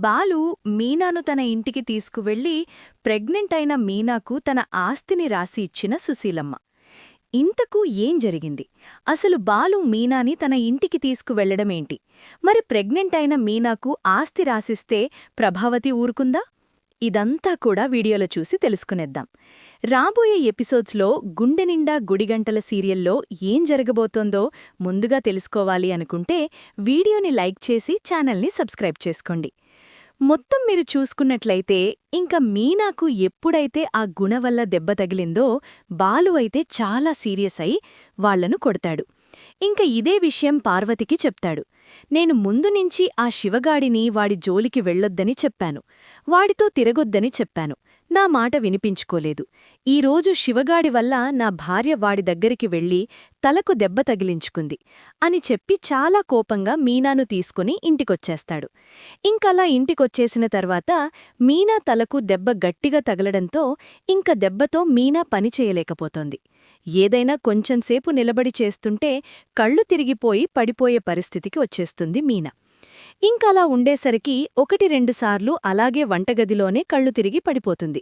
బాలు మీనాను తన ఇంటికి తీసుకువెళ్లి ప్రెగ్నెంట్ అయిన మీనాకు తన ఆస్తిని రాసి ఇచ్చిన సుశీలమ్మ. ఇంతకు ఏం జరిగింది? అసలు బాలు మీనాని తన ఇంటికి తీసుకువెళ్లడమేంటి? మరి ప్రెగ్నెంట్ అయిన మీనాకు ఆస్తి రాసిస్తే ప్రభావతి ఊరుకుందా? ఇదంతా కూడా వీడియోలో చూసి తెలుసుకునేద్దాం. రాబోయే ఎపిసోడ్స్లో గుండెనిండా గుడిగంటల సీరియల్లో ఏం జరగబోతోందో ముందుగా తెలుసుకోవాలి అనుకుంటే వీడియోని లైక్ చేసి ఛానల్ని సబ్స్క్రైబ్ చేసుకోండి. మొత్తం మీరు చూసుకున్నట్లయితే ఇంక మీనాకు ఎప్పుడైతే ఆ గుణ వల్ల దెబ్బ తగిలిందో బాలు అయితే చాలా సీరియస్ అయి వాళ్లను కొడతాడు. ఇంక ఇదే విషయం పార్వతికి చెప్తాడు. నేను ముందు నుంచి ఆ శివగాడిని వాడి జోలికి వెళ్ళొద్దని చెప్పాను, వాడితో తిరగొద్దని చెప్పాను, నా మాట వినిపించుకోలేదు. ఈరోజు శివగాడి వల్ల నా భార్య వాడి దగ్గరికి వెళ్ళి తలకు దెబ్బ తగిలించుకుంది అని చెప్పి చాలా కోపంగా మీనాను తీసుకుని ఇంటికొచ్చేస్తాడు. ఇంకలా ఇంటికొచ్చేసిన తర్వాత మీనా తలకు దెబ్బ గట్టిగా తగలడంతో ఇంక దెబ్బతో మీనా పనిచేయలేకపోతోంది. ఏదైనా కొంచెంసేపు నిలబడి చేస్తుంటే కళ్ళు తిరిగిపోయి పడిపోయే పరిస్థితికి వచ్చేస్తుంది మీనా. ఇంకలా ఉండేసరికి 1-2 సార్లు అలాగే వంటగదిలోనే కళ్ళు తిరిగి పడిపోతుంది.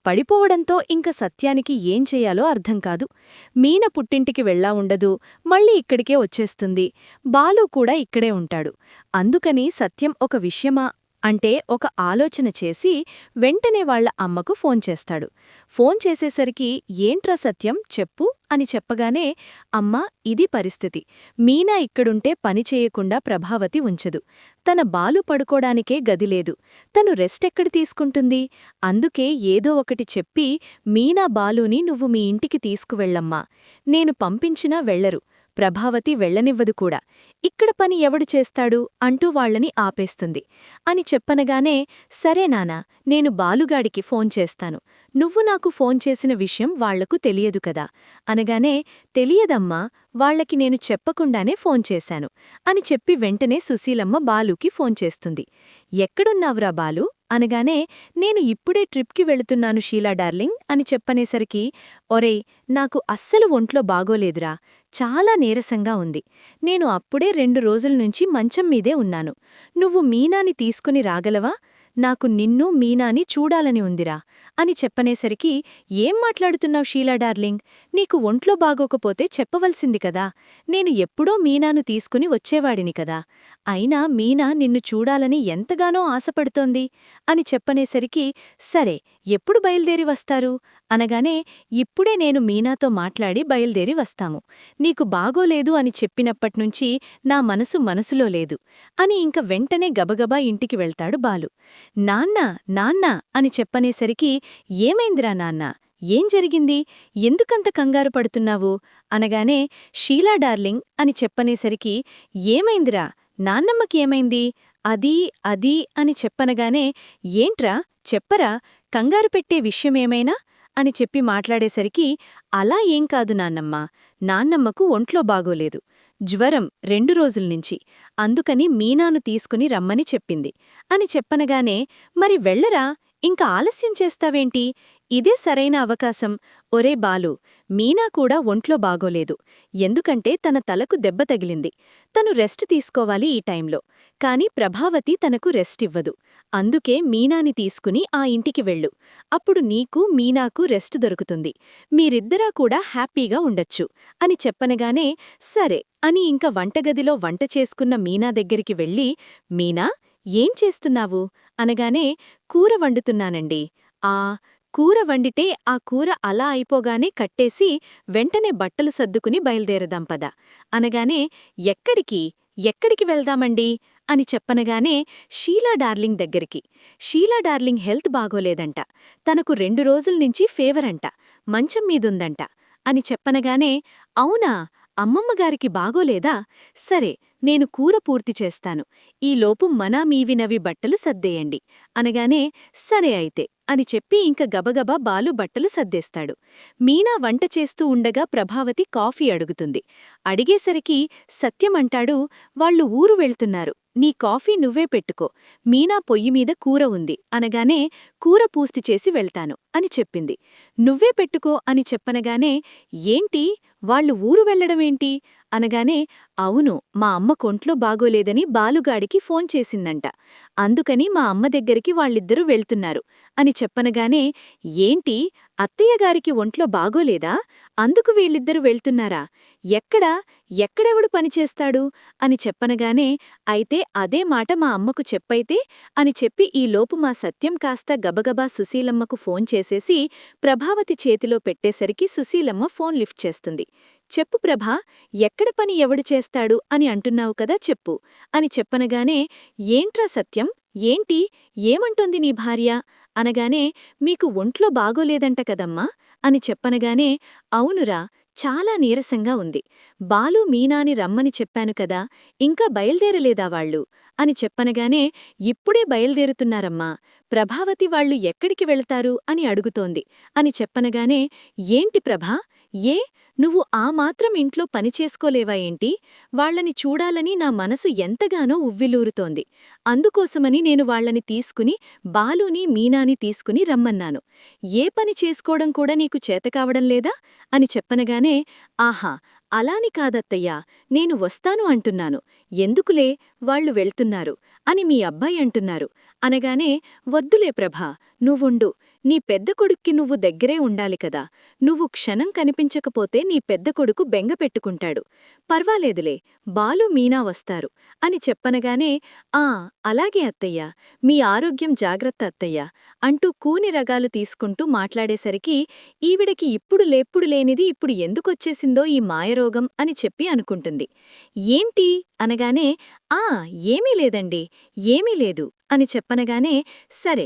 పడిపోవడంతో ఇంక సత్యానికి ఏం చెయ్యాలో అర్థం కాదు. మీన పుట్టింటికి వెళ్ళా ఉండదు, మళ్ళీ ఇక్కడికే వచ్చేస్తుంది. బాలు కూడా ఇక్కడే ఉంటాడు. అందుకని సత్యం ఒక విషయమా అంటే ఒక ఆలోచన చేసి వెంటనే వాళ్ల అమ్మకు ఫోన్ చేస్తాడు. ఫోన్ చేసేసరికి ఏంట్రా సత్యం చెప్పు అని చెప్పగానే, అమ్మా ఇది పరిస్థితి, మీనా ఇక్కడుంటే పనిచేయకుండా ప్రభావతి ఉంచదు, తన బాలు పడుకోడానికే గదిలేదు, తను రెస్టెక్కడి తీసుకుంటుంది, అందుకే ఏదో ఒకటి చెప్పి మీనా బాలుని నువ్వు మీ ఇంటికి తీసుకువెళ్ళమ్మా, నేను పంపించినా వెళ్లరు, ప్రభావతి వెళ్లనివ్వదు కూడా, ఇక్కడ పని ఎవడు చేస్తాడు అంటూ వాళ్లని ఆపేస్తుంది అని చెప్పనగానే, సరే నానా నేను బాలుగాడికి ఫోన్ చేస్తాను, నువ్వు నాకు ఫోన్ చేసిన విషయం వాళ్లకు తెలియదు కదా అనగానే, తెలియదమ్మా, వాళ్లకి నేను చెప్పకుండానే ఫోన్ చేశాను అని చెప్పి వెంటనే సుశీలమ్మ బాలుకి ఫోన్ చేస్తుంది. ఎక్కడున్నావురా బాలు అనగానే, నేను ఇప్పుడే ట్రిప్కి వెళుతున్నాను షీలా డార్లింగ్ అని చెప్పనేసరికి, ఒరేయ్ నాకు అస్సలు ఒంట్లో బాగోలేదురా, చాలా నీరసంగా ఉంది, నేను అప్పుడే 2 రోజుల నుంచి మంచం మీదే ఉన్నాను, నువ్వు మీనాని తీసుకుని రాగలవా, నాకు నిన్ను మీనాని చూడాలని ఉందిరా అని చెప్పనేసరికి, ఏం మాట్లాడుతున్నావు షీలా డార్లింగ్, నీకు ఒంట్లో బాగోకపోతే చెప్పవలసింది కదా, నేను ఎప్పుడో మీనాను తీసుకుని వచ్చేవాడిని కదా, అయినా మీనా నిన్ను చూడాలని ఎంతగానో ఆశపడుతోంది అని చెప్పనేసరికి, సరే ఎప్పుడు బయల్దేరి వస్తారు అనగానే, ఇప్పుడే నేను మీనాతో మాట్లాడి బయల్దేరి వస్తాము, నీకు బాగోలేదు అని చెప్పినప్పట్నుంచి నా మనసులో లేదు అని ఇంక వెంటనే గబగబా ఇంటికి వెళ్తాడు బాలు. నాన్నా నాన్నా అని చెప్పనేసరికి, ఏమైందిరా నాన్నా, ఏం జరిగింది, ఎందుకంత కంగారు పడుతున్నావు అనగానే, షీలా డార్లింగ్ అని చెప్పనేసరికి, ఏమైందిరా నాన్నమ్మకి ఏమైంది, అది అని చెప్పనగానే, ఏంట్రా చెప్పరా, కంగారు పెట్టే విషయమేమైనా అని చెప్పి మాట్లాడేసరికి, అలా ఏం కాదు నాన్నమ్మ, నాన్నమ్మకు ఒంట్లో బాగోలేదు, జ్వరం 2 రోజుల్నించి, అందుకని మీనాను తీసుకుని రమ్మని చెప్పింది అని చెప్పనగానే, మరి వెళ్ళరా, ఇంక ఆలస్యం చేస్తావేంటి, ఇదే సరైన అవకాశం, ఒరే బాలు, మీనా కూడా ఒంట్లో బాగోలేదు, ఎందుకంటే తన తలకు దెబ్బ తగిలింది, తను రెస్ట్ తీసుకోవాలి ఈ టైంలో, కాని ప్రభావతి తనకు రెస్ట్ ఇవ్వదు, అందుకే మీనాని తీసుకుని ఆ ఇంటికి వెళ్ళు, అప్పుడు నీకు మీనాకు రెస్ట్ దొరుకుతుంది, మీరిద్దరా కూడా హ్యాపీగా ఉండొచ్చు అని చెప్పనగానే, సరే అని ఇంక వంటగదిలో వంట చేసుకున్న మీనా దగ్గరికి వెళ్ళి, మీనా ఏం చేస్తున్నావు అనగానే, కూర వండుతున్నానండి, కూర వండితే ఆ కూర అలా అయిపోగానే కట్టేసి వెంటనే బట్టలు సర్దుకుని బయల్దేరదాం పద అనగానే, ఎక్కడికి వెళ్దామండి అని చెప్పనగానే, షీలా డార్లింగ్ దగ్గరికి, షీలా డార్లింగ్ హెల్త్ బాగోలేదంట, తనకు 2 రోజుల్నించి ఫీవరంట, మంచం మీదుందంట అని చెప్పనగానే, అవునా, అమ్మమ్మగారికి బాగోలేదా, సరే నేను కూర పూర్తి చేస్తాను, ఈలోపు మీవినవి బట్టలు సర్దేయండి అనగానే, సరే అయితే అని చెప్పి ఇంక గబగబా బాలు బట్టలు సర్దేస్తాడు. మీనా వంట చేస్తూ ఉండగా ప్రభావతి కాఫీ అడుగుతుంది. అడిగేసరికి సత్యమంటాడు, వాళ్లు ఊరు వెళ్తున్నారు, నీ కాఫీ నువ్వే పెట్టుకో, మీనా పొయ్యిమీద కూర ఉంది అనగానే, కూర పూర్తి చేసి వెళ్తాను అని చెప్పింది. నువ్వే పెట్టుకో అని చెప్పనగానే, ఏంటి వాళ్లు ఊరు వెళ్లడమేంటి అనగానే అవును, మా అమ్మ కొంట్లో బాగోలేదని బాలుగాడికి ఫోన్ చేసిందంట. అందుకని మా అమ్మ దగ్గరికి వాళ్ళిద్దరూ వెళ్తున్నారు అని చెప్పనగానే ఏంటి, అత్తయ్యగారికి ఒంట్లో బాగోలేదా? అందుకు వీళ్ళిద్దరూ వెళ్తున్నారా? ఎక్కడా? ఎక్కడెవడు పనిచేస్తాడు అని చెప్పనగానే అయితే అదే మాట మా అమ్మకు చెప్పైతే అని చెప్పి ఈలోపు మా సత్యం కాస్త గబగబా సుశీలమ్మకు ఫోన్ చేసేసి ప్రభావతి చేతిలో పెట్టేసరికి సుశీలమ్మ ఫోన్ లిఫ్ట్ చేస్తుంది. చెప్పు ప్రభా, ఎక్కడ పని ఎవడు చేస్తాడు అని అంటున్నావు కదా, చెప్పు అని చెప్పనగానే ఏంట్రా సత్యం, ఏంటి, ఏమంటోంది నీ భార్య అనగానే మీకు ఒంట్లో బాగోలేదంట కదమ్మా అని చెప్పనగానే అవునురా, చాలా నీరసంగా ఉంది. బాలు మీనాని రమ్మని చెప్పాను కదా, ఇంకా బయల్దేరలేదా వాళ్ళు అని చెప్పనగానే ఇప్పుడే బయల్దేరుతున్నారమ్మా, ప్రభావతి వాళ్ళు ఎక్కడికి వెళతారు అని అడుగుతోంది అని చెప్పనగానే ఏంటి ప్రభా, ఏ నువ్వు ఆ మాత్రం ఇంట్లో పని చేసుకోలేవా ఏంటి? వాళ్లని చూడాలని నా మనసు ఎంతగానో ఉవ్విలూరుతోంది. అందుకోసమని నేను వాళ్లని తీసుకుని బాలుని మీనాని తీసుకుని రమ్మన్నాను. ఏ పని చేసుకోవడం కూడా నీకు చేతకావడం లేదా అని చెప్పనగానే ఆహా, అలాని కాదత్తయ్యా, నేను వస్తాను అంటున్నాను. ఎందుకులే, వాళ్లు వెళ్తున్నారు అని మీ అబ్బాయి అంటున్నారు అనగానే వద్దులే ప్రభా, నువ్వుండు. నీ పెద్ద కొడుక్కి నువ్వు దగ్గరే ఉండాలి కదా. నువ్వు క్షణం కనిపించకపోతే నీ పెద్ద కొడుకు బెంగపెట్టుకుంటాడు. పర్వాలేదులే, బాలు మీనా వస్తారు అని చెప్పనగానే ఆ అలాగే అత్తయ్యా, మీ ఆరోగ్యం జాగ్రత్త అత్తయ్యా అంటూ కూని రగాలు తీసుకుంటూ మాట్లాడేసరికి ఈవిడకి ఇప్పుడు లేనిది ఇప్పుడు ఎందుకొచ్చేసిందో ఈ మాయరోగం అని చెప్పి అనుకుంటుంది. ఏంటి అనగానే ఆ ఏమీ లేదండి, ఏమీ లేదు అని చెప్పనగానే సరే,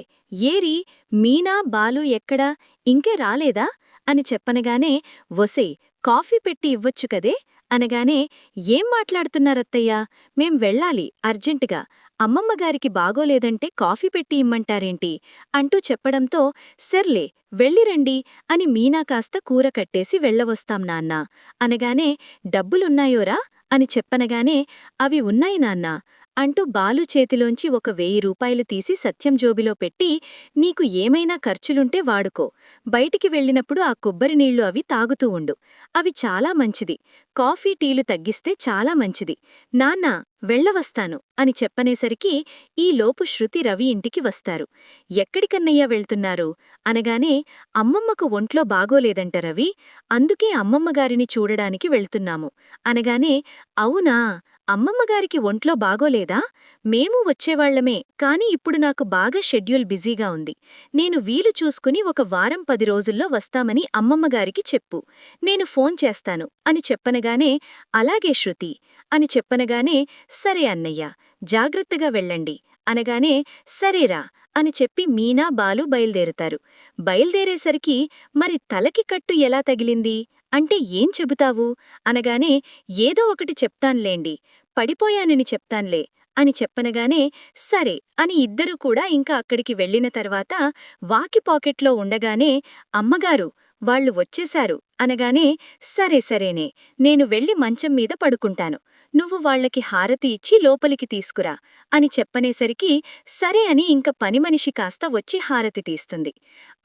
ఏరి మీనా బాలు ఎక్కడా, ఇంకే రాలేదా అని చెప్పనగానే వసే, కాఫీ పెట్టి ఇవ్వొచ్చు కదే అనగానే ఏం మాట్లాడుతున్నారత్తయ్యా, మేం వెళ్ళాలి అర్జెంటుగా, అమ్మమ్మగారికి బాగోలేదంటే కాఫీ పెట్టి ఇమ్మంటారేంటి అంటూ చెప్పడంతో సర్లే వెళ్ళిరండి అని మీనా కాస్త కూర కట్టేసి వెళ్ళవస్తాం నాన్నా అనగానే డబ్బులున్నాయోరా అని చెప్పనగానే అవి ఉన్నాయి నాన్నా అంటూ బాలు చేతిలోంచి ఒక 1000 రూపాయలు తీసి సత్యం జోబిలో పెట్టి నీకు ఏమైనా ఖర్చులుంటే వాడుకో, బయటికి వెళ్ళినప్పుడు ఆ కొబ్బరి నీళ్లు అవి తాగుతూ ఉండు, అవి చాలా మంచిది, కాఫీ టీలు తగ్గిస్తే చాలా మంచిది, నాన్నా వెళ్ళవస్తాను అని చెప్పనేసరికి ఈలోపు శృతి రవి ఇంటికి వస్తారు. ఎక్కడికన్నయ్యా వెళ్తున్నారు అనగానే అమ్మమ్మకు ఒంట్లో బాగోలేదంట రవి, అందుకే అమ్మమ్మగారిని చూడడానికి వెళ్తున్నాము అనగానే అవునా, అమ్మమ్మగారికి ఒంట్లో బాగోలేదా? మేము వచ్చేవాళ్లమే, కాని ఇప్పుడు నాకు బాగా షెడ్యూల్ బిజీగా ఉంది. నేను వీలు చూసుకుని ఒక వారం 10 రోజుల్లో వస్తామని అమ్మమ్మగారికి చెప్పు, నేను ఫోన్ చేస్తాను అని చెప్పనగానే అలాగే శృతి అని చెప్పనగానే సరే అన్నయ్య, జాగ్రత్తగా వెళ్ళండి అనగానే సరేరా అని చెప్పి మీనా బాలు బయల్దేరుతారు. బయల్దేరేసరికి మరి తలకి కట్టు ఎలా తగిలింది అంటే ఏం చెబుతావు అనగానే ఏదో ఒకటి చెప్తాన్లేండి, పడిపోయానని చెప్తాన్లే అని చెప్పనగానే సరే అని ఇద్దరూ కూడా ఇంకా అక్కడికి వెళ్లిన తర్వాత వాకి పాకెట్లో ఉండగానే అమ్మగారు వాళ్ళు వచ్చేశారు అనగానే సరే సరేనే, నేను వెళ్ళి మంచం మీద పడుకుంటాను, నువ్వు వాళ్లకి హారతి ఇచ్చి లోపలికి తీసుకురా అని చెప్పనేసరికి సరే అని ఇంక పనిమనిషి కాస్త వచ్చి హారతి తీస్తుంది.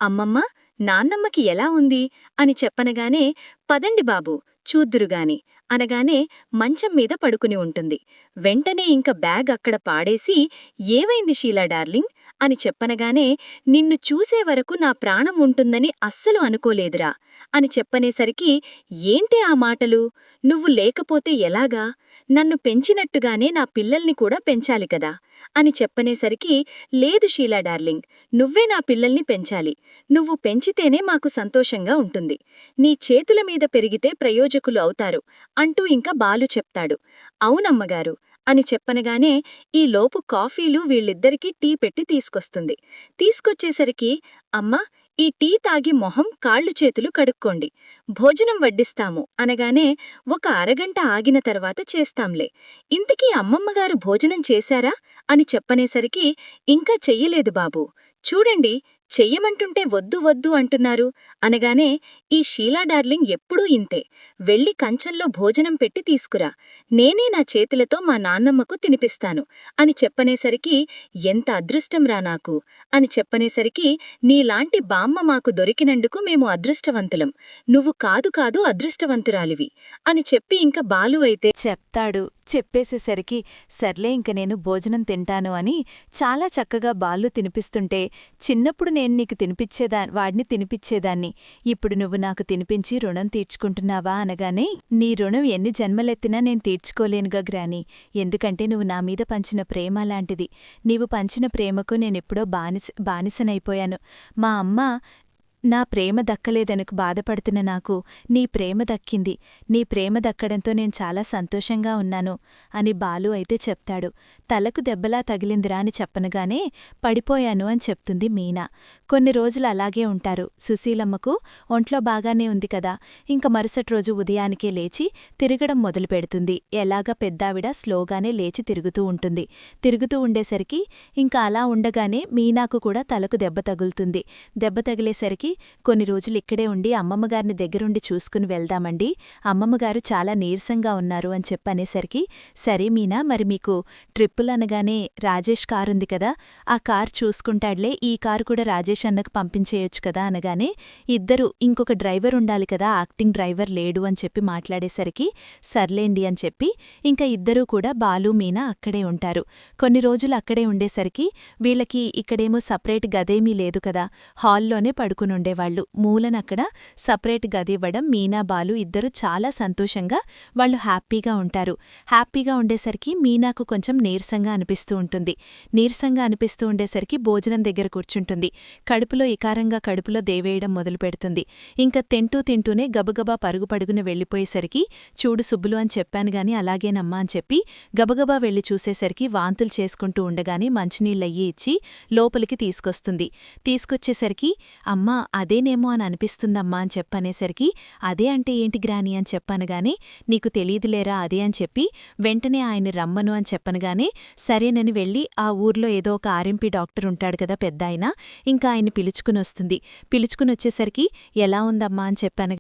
అమ్మమ్మ, నాన్నమ్మకి ఎలా ఉంది అని చెప్పనగానే పదండి బాబూ చూద్దురుగాని అనగానే మంచం మీద పడుకుని ఉంటుంది. వెంటనే ఇంక బ్యాగ్ అక్కడ పాడేసి ఏవైంది షీలా డార్లింగ్ అని చెప్పనగానే నిన్ను చూసే వరకు నా ప్రాణం ఉంటుందని అస్సలు అనుకోలేదురా అని చెప్పనేసరికి ఏంటి ఆ మాటలు, నువ్వు లేకపోతే ఎలాగా, నన్ను పెంచినట్టుగానే నా పిల్లల్ని కూడా పెంచాలి కదా అని చెప్పనేసరికి లేదు షీలా డార్లింగ్, నువ్వే నా పిల్లల్ని పెంచాలి, నువ్వు పెంచితేనే మాకు సంతోషంగా ఉంటుంది, నీ చేతుల మీద పెరిగితే ప్రయోజకులు అవుతారు అంటూ ఇంకా బాలు చెప్తాడు. అవునమ్మగారు అని చెప్పనగానే ఈలోపు కాఫీలు వీళ్ళిద్దరికీ టీ పెట్టి తీసుకొస్తుంది. తీసుకొచ్చేసరికి అమ్మా, ఈ టీ తాగి మొహం కాళ్ళు చేతులు కడుక్కోండి, భోజనం వడ్డిస్తాము అనగానే ఒక అరగంట ఆగిన తర్వాత చేస్తాంలే, ఇంతకీ అమ్మమ్మగారు భోజనం చేశారా అని చెప్పనేసరికి ఇంకా చెయ్యలేదు బాబూ, చూడండి చెయ్యమంటుంటే వద్దు వద్దు అంటున్నారు అనగానే, ఈ షీలా డార్లింగ్ ఎప్పుడూ ఇంతే. వెళ్ళి కంచంలో భోజనం పెట్టి తీసుకురా, నేనే నా చేతులతో మా నాన్నమ్మకు తినిపిస్తాను అని చెప్పనేసరికి, ఎంత అదృష్టంరా నాకు అని చెప్పనేసరికి, నీలాంటి బామ్మ మాకు దొరికినందుకు మేము అదృష్టవంతులం, నువ్వు కాదు కాదు అదృష్టవంతురాలివి అని చెప్పి ఇంక బాలు అయితే చెప్తాడు. చెప్పేసేసరికి సర్లే ఇంక నేను భోజనం తింటాను అని చాలా చక్కగా బాలు తినిపిస్తుంటే, చిన్నప్పుడు నేను నీకు వాడిని తినిపిచ్చేదాన్ని, ఇప్పుడు నువ్వు నాకు తినిపించి రుణం తీర్చుకుంటున్నావా అనగానే, నీ రుణం ఎన్ని జన్మలెత్తినా నేను తీర్చుకోలేనుగా గ్రాని, ఎందుకంటే నువ్వు నా మీద పంచిన ప్రేమ లాంటిది. నీవు పంచిన ప్రేమకు నేనెప్పుడో బానిసనైపోయాను. మా అమ్మ నా ప్రేమ దక్కలేదనుకు బాధపడుతున్న నాకు నీ ప్రేమ దక్కింది. నీ ప్రేమ దక్కడంతో నేను చాలా సంతోషంగా ఉన్నాను అని బాలు అయితే చెప్తాడు. తలకు దెబ్బలా తగిలిందిరా అని చెప్పనగానే పడిపోయాను అని చెప్తుంది మీనా. కొన్ని రోజులు అలాగే ఉంటారు. సుశీలమ్మకు ఒంట్లో బాగానే ఉంది కదా, ఇంక మరుసటి రోజు ఉదయానికే లేచి తిరగడం మొదలుపెడుతుంది. ఎలాగ పెద్దావిడ స్లోగానే లేచి తిరుగుతూ ఉంటుంది. తిరుగుతూ ఉండేసరికి ఇంకా అలా ఉండగానే మీనాకు కూడా తలకు దెబ్బ తగులుతుంది. దెబ్బ తగిలేసరికి కొన్ని రోజులు ఇక్కడే ఉండి అమ్మమ్మగారిని దగ్గరుండి చూసుకుని వెళ్దామండి, అమ్మమ్మగారు చాలా నీరసంగా ఉన్నారు అని చెప్పనేసరికి, సరే మీనా, మరి మీకు ట్రిప్పులనగానే రాజేష్ కారుంది కదా, ఆ కారు చూసుకుంటాడులే, ఈ కారు కూడా రాజేష్ అన్నకు పంపించేయొచ్చు కదా అనగానే, ఇద్దరు ఇంకొక డ్రైవర్ ఉండాలి కదా, యాక్టింగ్ డ్రైవర్ లేడు అని చెప్పి మాట్లాడేసరికి, సర్లేండి అని చెప్పి ఇంకా ఇద్దరూ కూడా బాలు మీనా అక్కడే ఉంటారు. కొన్ని రోజులు అక్కడే ఉండేసరికి వీళ్ళకి ఇక్కడేమో సపరేట్ గదేమీ లేదు కదా, హాల్లోనే పడుకునుండేవాళ్లు. మూలనక్కడ సపరేట్ గదివ్వడం మీనా బాలు ఇద్దరు చాలా సంతోషంగా వాళ్ళు హ్యాపీగా ఉంటారు. హ్యాపీగా ఉండేసరికి మీనాకు కొంచెం నీరసంగా అనిపిస్తూ ఉంటుంది. నీరసంగా అనిపిస్తూ ఉండేసరికి భోజనం దగ్గర కూర్చుంటుంది. కడుపులో ఇకారంగా కడుపులో దేవేయడం మొదలుపెడుతుంది. ఇంక తింటూనే గబగబా పరుగుపడుగున వెళ్ళిపోయేసరికి, చూడు సుబ్బులు అని చెప్పానుగాని అలాగేనమ్మా అని చెప్పి గబగబా వెళ్లి చూసేసరికి వాంతులు చేసుకుంటూ ఉండగానే మంచినీళ్ళయ్యి ఇచ్చి లోపలికి తీసుకొస్తుంది. తీసుకొచ్చేసరికి, అమ్మా అదేనేమో అని అనిపిస్తుందమ్మా అని చెప్పనేసరికి, అదే అంటే ఏంటి గ్రాని అని చెప్పనగానే, నీకు తెలీదులేరా అదే అని చెప్పి వెంటనే ఆయన్ని రమ్మను అని చెప్పనగానే, సరేనని వెళ్ళి ఆ ఊర్లో ఏదో ఒక ఆర్ఎంపీ డాక్టర్ ఉంటాడు కదా పెద్దాయన, ఇంకా ఆయన్ని పిలుచుకునొస్తుంది. పిలుచుకునొచ్చేసరికి ఎలా ఉందమ్మా అని చెప్పాను.